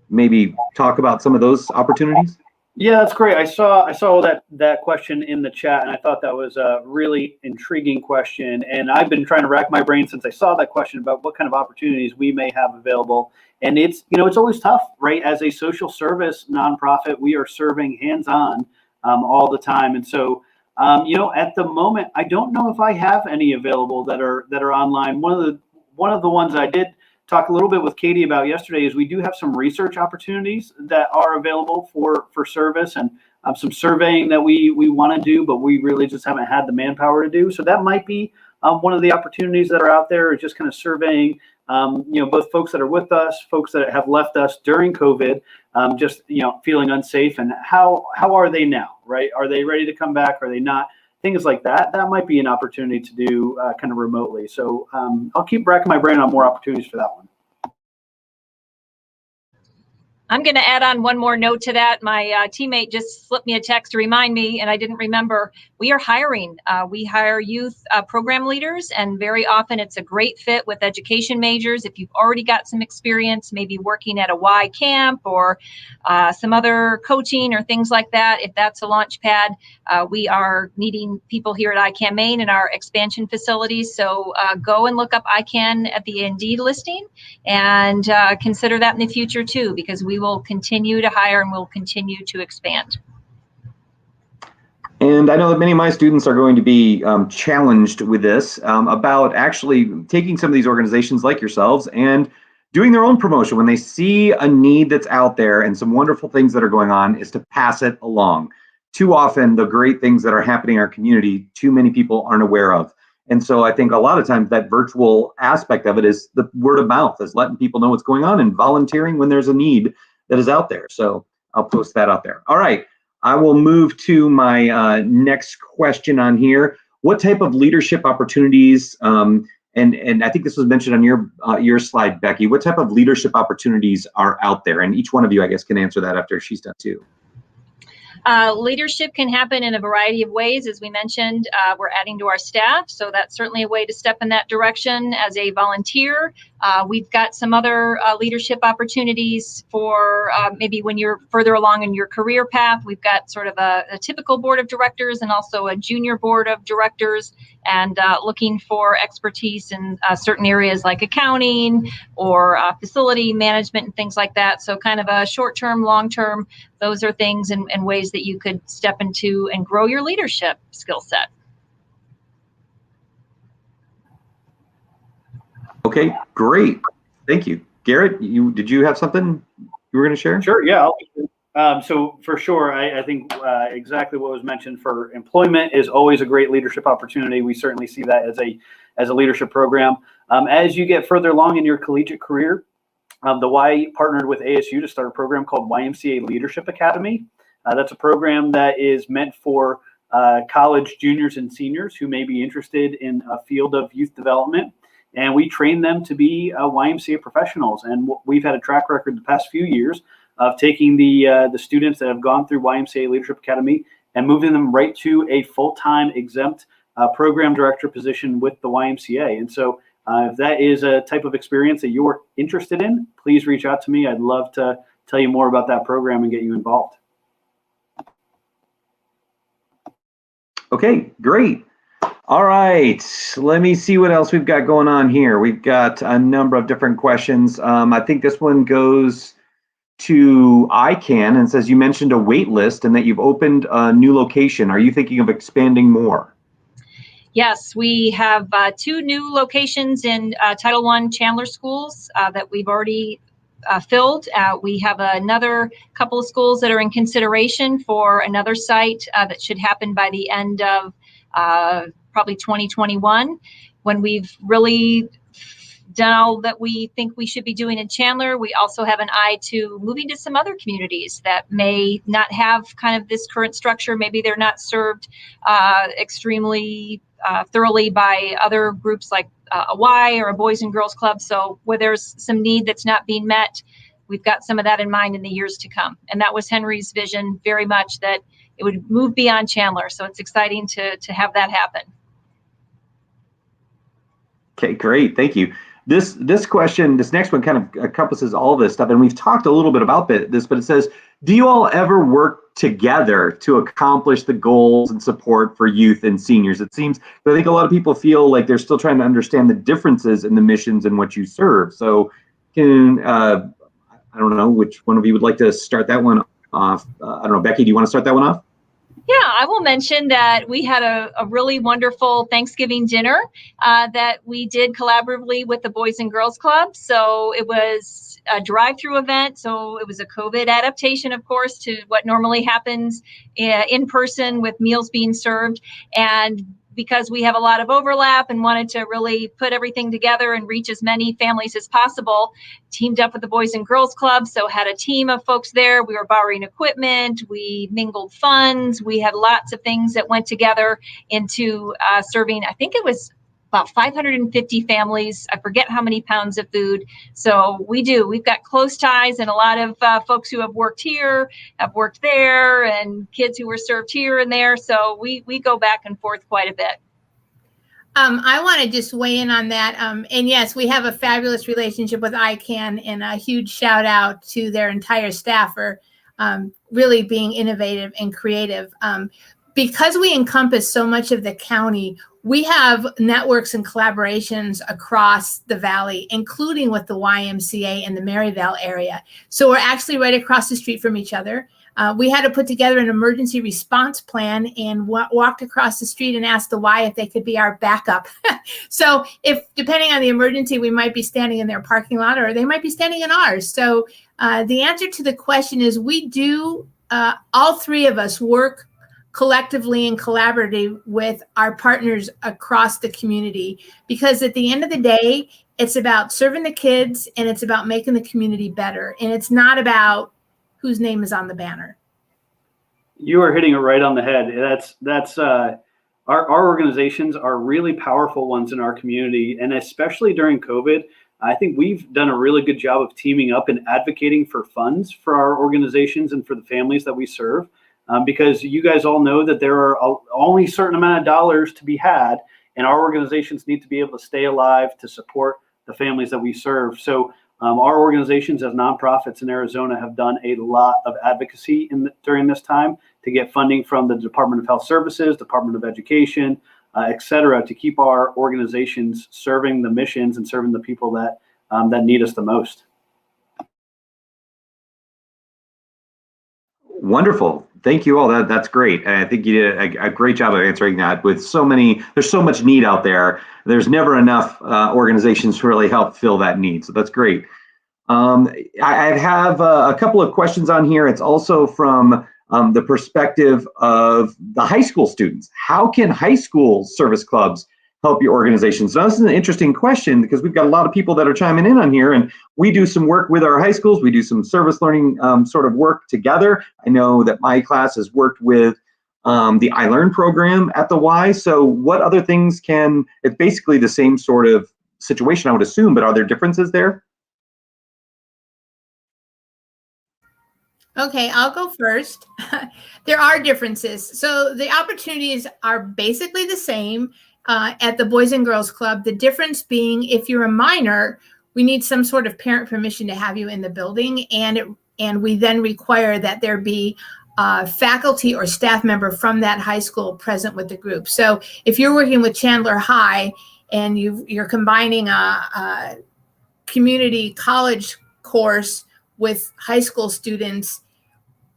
maybe talk about some of those opportunities? Yeah, that's great. I saw that question in the chat, and I thought that was a really intriguing question. And I've been trying to rack my brain since I saw that question about what kind of opportunities we may have available. And it's always tough, right? As a social service nonprofit, we are serving hands-on all the time, and so at the moment, I don't know if I have any available that are online. One of the ones I did talk a little bit with Katie about yesterday is we do have some research opportunities that are available for service, and some surveying that we want to do, but we really just haven't had the manpower to do. So that might be one of the opportunities that are out there, is just kind of surveying both folks that are with us, folks that have left us during COVID, just feeling unsafe, and how are they now, right? Are they ready to come back? Are they not? Things like that. That might be an opportunity to do kind of remotely. So I'll keep racking my brain on more opportunities for that one. I'm going to add on one more note to that. My teammate just slipped me a text to remind me, and I didn't remember. We are hiring. We hire youth program leaders, and very often it's a great fit with education majors. If you've already got some experience, maybe working at a Y camp or some other coaching or things like that, if that's a launch pad, we are needing people here at ICAN Maine in our expansion facilities. So go and look up ICAN at the Indeed listing, and consider that in the future too, because we will continue to hire and we'll continue to expand. And I know that many of my students are going to be challenged with this about actually taking some of these organizations like yourselves and doing their own promotion. When they see a need that's out there and some wonderful things that are going on, is to pass it along. Too often, the great things that are happening in our community, too many people aren't aware of. And so I think a lot of times that virtual aspect of it is the word of mouth, is letting people know what's going on and volunteering when there's a need that is out there. So I'll post that out there. All right, I will move to my next question on here. What type of leadership opportunities, and I think this was mentioned on your slide, Becky, what type of leadership opportunities are out there? And each one of you, I guess, can answer that after she's done too. Leadership can happen in a variety of ways. As we mentioned, we're adding to our staff, so that's certainly a way to step in that direction as a volunteer. We've got some other leadership opportunities for maybe when you're further along in your career path. We've got sort of a typical board of directors and also a junior board of directors, and looking for expertise in certain areas like accounting or facility management and things like that. So kind of a short-term, long-term, those are things and ways that you could step into and grow your leadership skill set. Okay, great. Thank you. Garrett, did you have something you were going to share? Sure, yeah. So for sure, I think exactly what was mentioned for employment is always a great leadership opportunity. We certainly see that as a leadership program. As you get further along in your collegiate career, the Y partnered with ASU to start a program called YMCA Leadership Academy. That's a program that is meant for college juniors and seniors who may be interested in a field of youth development. And we train them to be YMCA professionals. And we've had a track record the past few years of taking the students that have gone through YMCA Leadership Academy and moving them right to a full-time exempt program director position with the YMCA. And so if that is a type of experience that you're interested in, please reach out to me. I'd love to tell you more about that program and get you involved. Okay, great. All right, let me see what else we've got going on here. We've got a number of different questions. I think this one goes to ICAN and says you mentioned a wait list and that you've opened a new location. Are you thinking of expanding more? Yes, we have 2 new locations in Title I Chandler schools that we've already filled. We have another couple of schools that are in consideration for another site that should happen by the end of probably 2021. When we've really done all that we think we should be doing in Chandler, we also have an eye to moving to some other communities that may not have kind of this current structure. Maybe they're not served extremely thoroughly by other groups like a Y or a Boys and Girls Club. So where there's some need that's not being met, we've got some of that in mind in the years to come. And that was Henry's vision very much, that it would move beyond Chandler. So it's exciting to have that happen. Okay, great. Thank you. This next one kind of encompasses all this stuff, and we've talked a little bit about this, but it says, do you all ever work together to accomplish the goals and support for youth and seniors? It seems, I think a lot of people feel like they're still trying to understand the differences in the missions and what you serve. So I don't know which one of you would like to start that one off. I don't know, Becky, do you want to start that one off? Yeah, I will mention that we had a really wonderful Thanksgiving dinner that we did collaboratively with the Boys and Girls Club. So it was a drive-through event. So it was a COVID adaptation, of course, to what normally happens in person with meals being served. And because we have a lot of overlap and wanted to really put everything together and reach as many families as possible, teamed up with the Boys and Girls Club. So had a team of folks there. We were borrowing equipment. We mingled funds. We had lots of things that went together into serving, I think it was about 550 families. I forget how many pounds of food. So we've got close ties, and a lot of folks who have worked here, have worked there, and kids who were served here and there. So we go back and forth quite a bit. I want to just weigh in on that. And yes, we have a fabulous relationship with ICAN, and a huge shout out to their entire staff for really being innovative and creative. Because we encompass so much of the county, we have networks and collaborations across the valley, including with the YMCA in the Maryvale area. So we're actually right across the street from each other. We had to put together an emergency response plan and walked across the street and asked the Y if they could be our backup. So if, depending on the emergency, we might be standing in their parking lot or they might be standing in ours. So the answer to the question is we do, all 3 of us work collectively and collaboratively with our partners across the community, because at the end of the day, it's about serving the kids and it's about making the community better. And it's not about whose name is on the banner. You are hitting it right on the head. That's our organizations are really powerful ones in our community, and especially during COVID, I think we've done a really good job of teaming up and advocating for funds for our organizations and for the families that we serve. Because you guys all know that there are only a certain amount of dollars to be had, and our organizations need to be able to stay alive to support the families that we serve. So our organizations as nonprofits in Arizona have done a lot of advocacy during this time to get funding from the Department of Health Services, Department of Education, et cetera, to keep our organizations serving the missions and serving the people that need us the most. Wonderful. Thank you all. That's great. And I think you did a great job of answering that. There's so much need out there. There's never enough organizations to really help fill that need. So that's great. I have a couple of questions on here. It's also from the perspective of the high school students. How can high school service clubs help your organizations? Now, this is an interesting question because we've got a lot of people that are chiming in on here, and we do some work with our high schools. We do some service learning sort of work together. I know that my class has worked with the iLearn program at the Y. So what other things it's basically the same sort of situation, I would assume, but are there differences there? Okay, I'll go first. There are differences. So the opportunities are basically the same at the Boys and Girls Club. The difference being, if you're a minor, we need some sort of parent permission to have you in the building, and we then require that there be faculty or staff member from that high school present with the group. So if you're working with Chandler High and you're combining a community college course with high school students.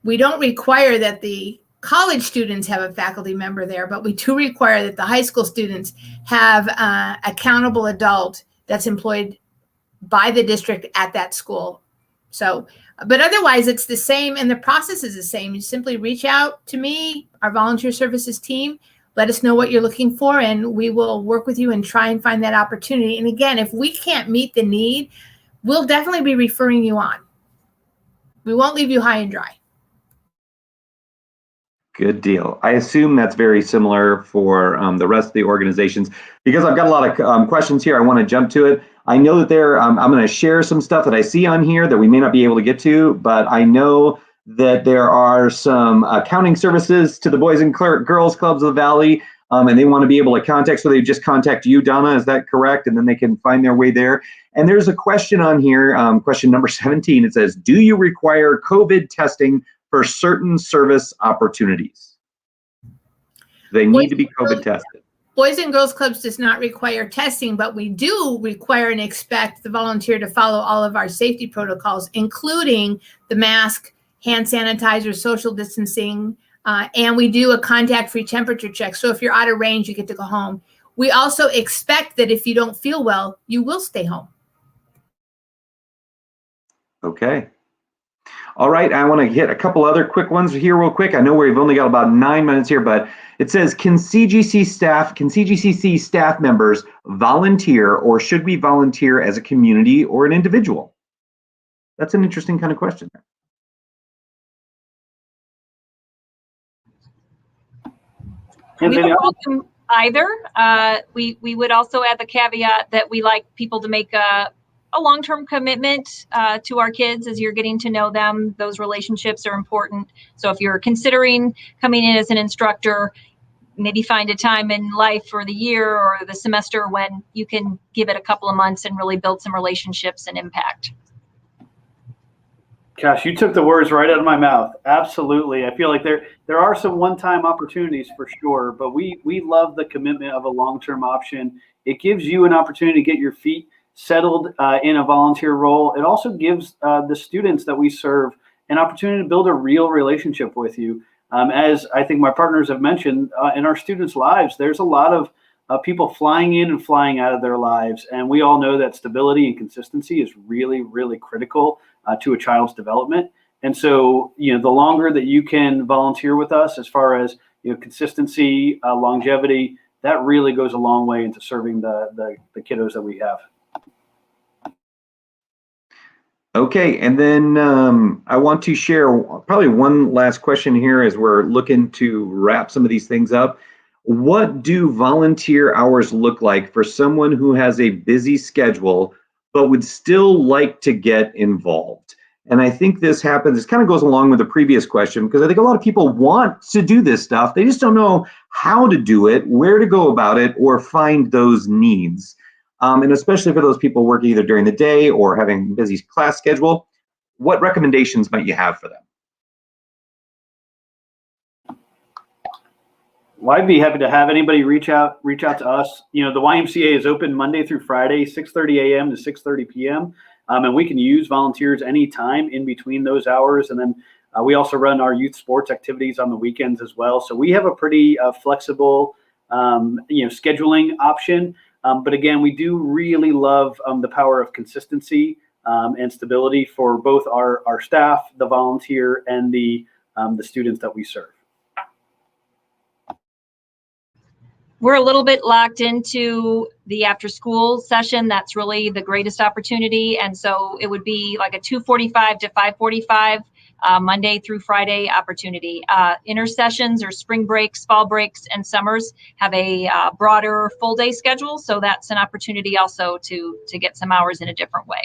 We don't require that the college students have a faculty member there, but we do require that the high school students have an accountable adult that's employed by the district at that school. So, but otherwise it's the same, and the process is the same. You simply reach out to me, our volunteer services team, let us know what you're looking for, and we will work with you and try and find that opportunity. And again, if we can't meet the need, we'll definitely be referring you on. We won't leave you high and dry. Good deal. I assume that's very similar for the rest of the organizations, because I've got a lot of questions here. I want to jump to it. I know that I'm going to share some stuff that I see on here that we may not be able to get to, but I know that there are some accounting services to the Boys and Girls Clubs of the Valley, and they want to be able to contact, so they just contact you, Donna, is that correct? And then they can find their way there. And there's a question on here, question number 17. It says, do you require COVID testing for certain service opportunities? They need to be COVID tested. Boys and Girls Clubs does not require testing, but we do require and expect the volunteer to follow all of our safety protocols, including the mask, hand sanitizer, social distancing, and we do a contact-free temperature check. So if you're out of range, you get to go home. We also expect that if you don't feel well, you will stay home. Okay. All right, I want to hit a couple other quick ones here real quick. I know we've only got about 9 minutes here, but it says, can CGCC staff members volunteer, or should we volunteer as a community or an individual? That's an interesting kind of question. We would welcome either. We would also add the caveat that we like people to make a long-term commitment to our kids as you're getting to know them. Those relationships are important. So if you're considering coming in as an instructor, maybe find a time in life or the year or the semester when you can give it a couple of months and really build some relationships and impact. Gosh, you took the words right out of my mouth. Absolutely. I feel like there are some one-time opportunities for sure, but we love the commitment of a long-term option. It gives you an opportunity to get your feet settled in a volunteer role. It also gives the students that we serve an opportunity to build a real relationship with you. As I think my partners have mentioned, in our students' lives, there's a lot of people flying in and flying out of their lives. And we all know that stability and consistency is really, really critical to a child's development. And so, the longer that you can volunteer with us, as far as consistency, longevity, that really goes a long way into serving the kiddos that we have. Okay, and then I want to share probably one last question here as we're looking to wrap some of these things up. What do volunteer hours look like for someone who has a busy schedule but would still like to get involved? And I think this kind of goes along with the previous question, because I think a lot of people want to do this stuff. They just don't know how to do it, where to go about it, or find those needs. And especially for those people working either during the day or having a busy class schedule, what recommendations might you have for them? Well, I'd be happy to have anybody reach out to us. The YMCA is open Monday through Friday, 6:30 a.m. to 6:30 p.m. And we can use volunteers anytime in between those hours. And then we also run our youth sports activities on the weekends as well. So we have a pretty flexible, scheduling option. But again, we do really love the power of consistency and stability for both our staff, the volunteer, and the students that we serve. We're a little bit locked into the after school session. That's really the greatest opportunity. And so it would be like a 2:45 to 5:45 Monday through Friday opportunity. Intersessions or spring breaks, fall breaks, and summers have a broader full day schedule. So that's an opportunity also to get some hours in a different way.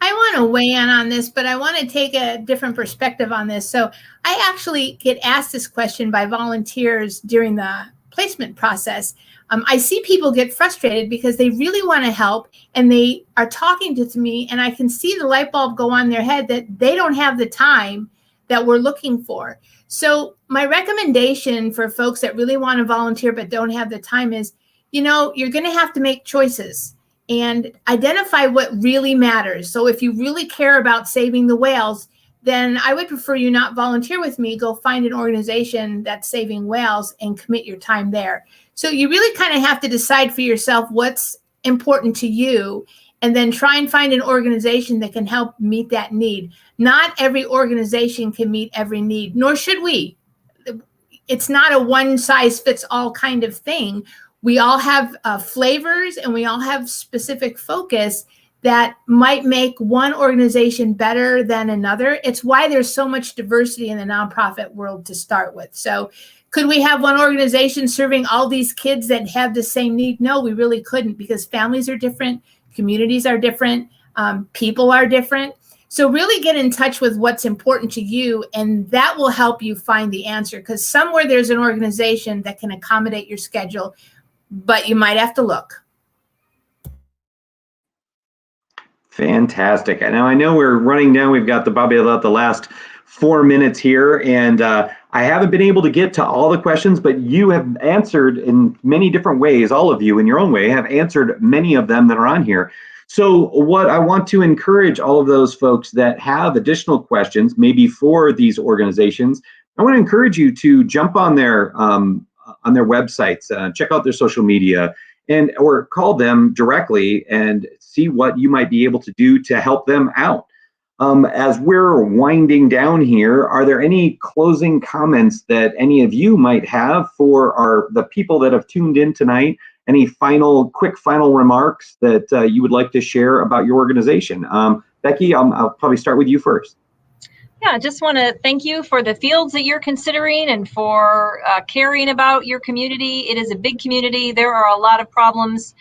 I want to weigh in on this, but I want to take a different perspective on this. So I actually get asked this question by volunteers during the placement process. I see people get frustrated because they really want to help and they are talking to me, and I can see the light bulb go on their head that they don't have the time that we're looking for. So my recommendation for folks that really want to volunteer but don't have the time is, you're going to have to make choices. and identify what really matters. So if you really care about saving the whales, then I would prefer you not volunteer with me. Go find an organization that's saving whales and commit your time there. So you really kind of have to decide for yourself what's important to you, and then try and find an organization that can help meet that need. Not every organization can meet every need, nor should we. It's not a one size fits all kind of thing. We all have flavors, and we all have specific focus that might make one organization better than another. It's why there's so much diversity in the nonprofit world to start with. So could we have one organization serving all these kids that have the same need? No, we really couldn't, because families are different, communities are different, people are different. So really get in touch with what's important to you, and that will help you find the answer, because somewhere there's an organization that can accommodate your schedule, but you might have to look. Fantastic. Now I know we're running down. We've got probably about the last 4 minutes here, and I haven't been able to get to all the questions, but you have answered in many different ways. All of you in your own way have answered many of them that are on here. So what I want to encourage all of those folks that have additional questions, maybe for these organizations, I want to encourage you to jump on their websites, check out their social media, or call them directly and see what you might be able to do to help them out. As we're winding down here, are there any closing comments that any of you might have for the people that have tuned in tonight? Any quick final remarks that you would like to share about your organization? Becky, I'll probably start with you first. Yeah, I just want to thank you for the fields that you're considering and for caring about your community. It is a big community. There are a lot of problems.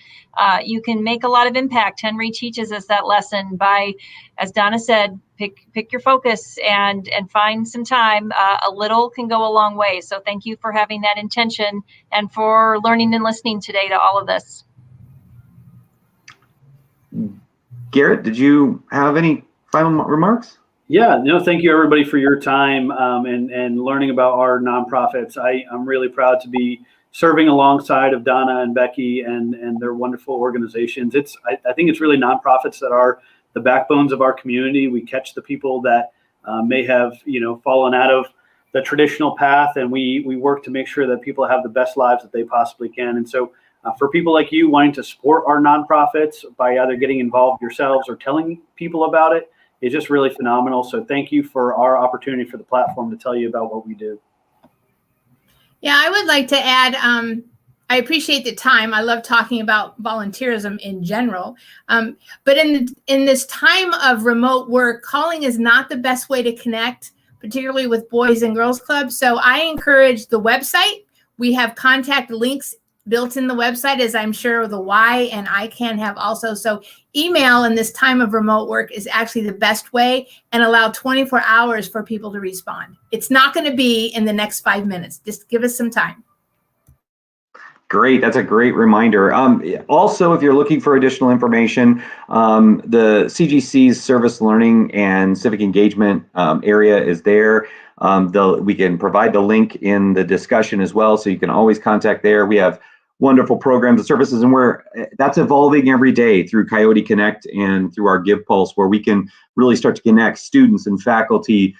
You can make a lot of impact. Henry teaches us that lesson by, as Donna said, pick your focus and find some time. A little can go a long way. So thank you for having that intention and for learning and listening today to all of this. Garrett, did you have any final remarks? Yeah, no, thank you everybody for your time and learning about our nonprofits. I'm really proud to be serving alongside of Donna and Becky and their wonderful organizations. I think it's really nonprofits that are the backbones of our community. We catch the people that may have fallen out of the traditional path, and we work to make sure that people have the best lives that they possibly can. And so for people like you wanting to support our nonprofits by either getting involved yourselves or telling people about it, is just really phenomenal. So thank you for our opportunity for the platform to tell you about what we do. Yeah, I would like to add, I appreciate the time. I love talking about volunteerism in general. But in this time of remote work, calling is not the best way to connect, particularly with Boys and Girls Clubs. So I encourage the website. We have contact links built in the website, as I'm sure the Y and ICAN have also. So email in this time of remote work is actually the best way, and allow 24 hours for people to respond. It's not going to be in the next 5 minutes. Just give us some time. Great. That's a great reminder. Also, if you're looking for additional information, the CGC's Service Learning and Civic Engagement area is there. We can provide the link in the discussion as well, so you can always contact there. We have wonderful programs and services, and that's evolving every day through Coyote Connect and through our Give Pulse, where we can really start to connect students and faculty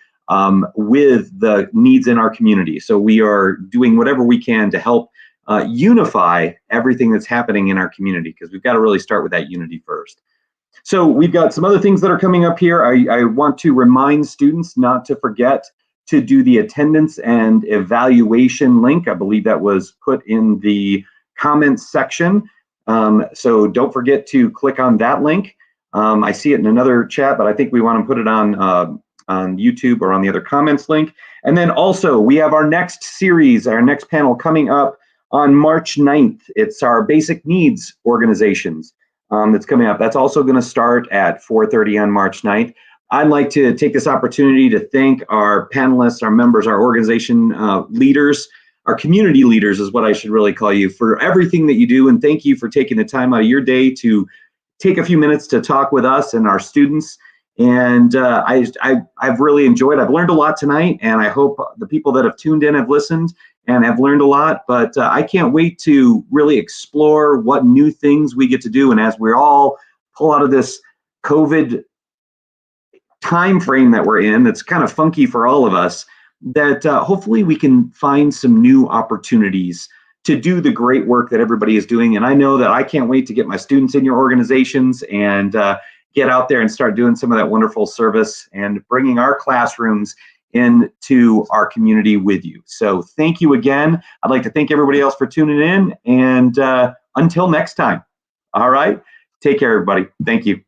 with the needs in our community. So we are doing whatever we can to help unify everything that's happening in our community, because we've got to really start with that unity first. So we've got some other things that are coming up here. I want to remind students not to forget to do the attendance and evaluation link. I believe that was put in the comments section. So don't forget to click on that link. I see it in another chat, but I think we want to put it on YouTube or on the other comments link. And then also we have our next series, our next panel coming up on March 9th. It's our basic needs organizations that's coming up. That's also going to start at 4:30 on March 9th. I'd like to take this opportunity to thank our panelists, our members, our organization leaders, our community leaders is what I should really call you, for everything that you do. And thank you for taking the time out of your day to take a few minutes to talk with us and our students. And I've really enjoyed. I've learned a lot tonight, and I hope the people that have tuned in have listened. and have learned a lot, but I can't wait to really explore what new things we get to do. And as we all pull out of this COVID time frame that we're in, that's kind of funky for all of us, that hopefully we can find some new opportunities to do the great work that everybody is doing. And I know that I can't wait to get my students in your organizations and get out there and start doing some of that wonderful service and bringing our classrooms into our community with you. So thank you again. I'd like to thank everybody else for tuning in, and until next time. All right, take care, everybody. Thank you.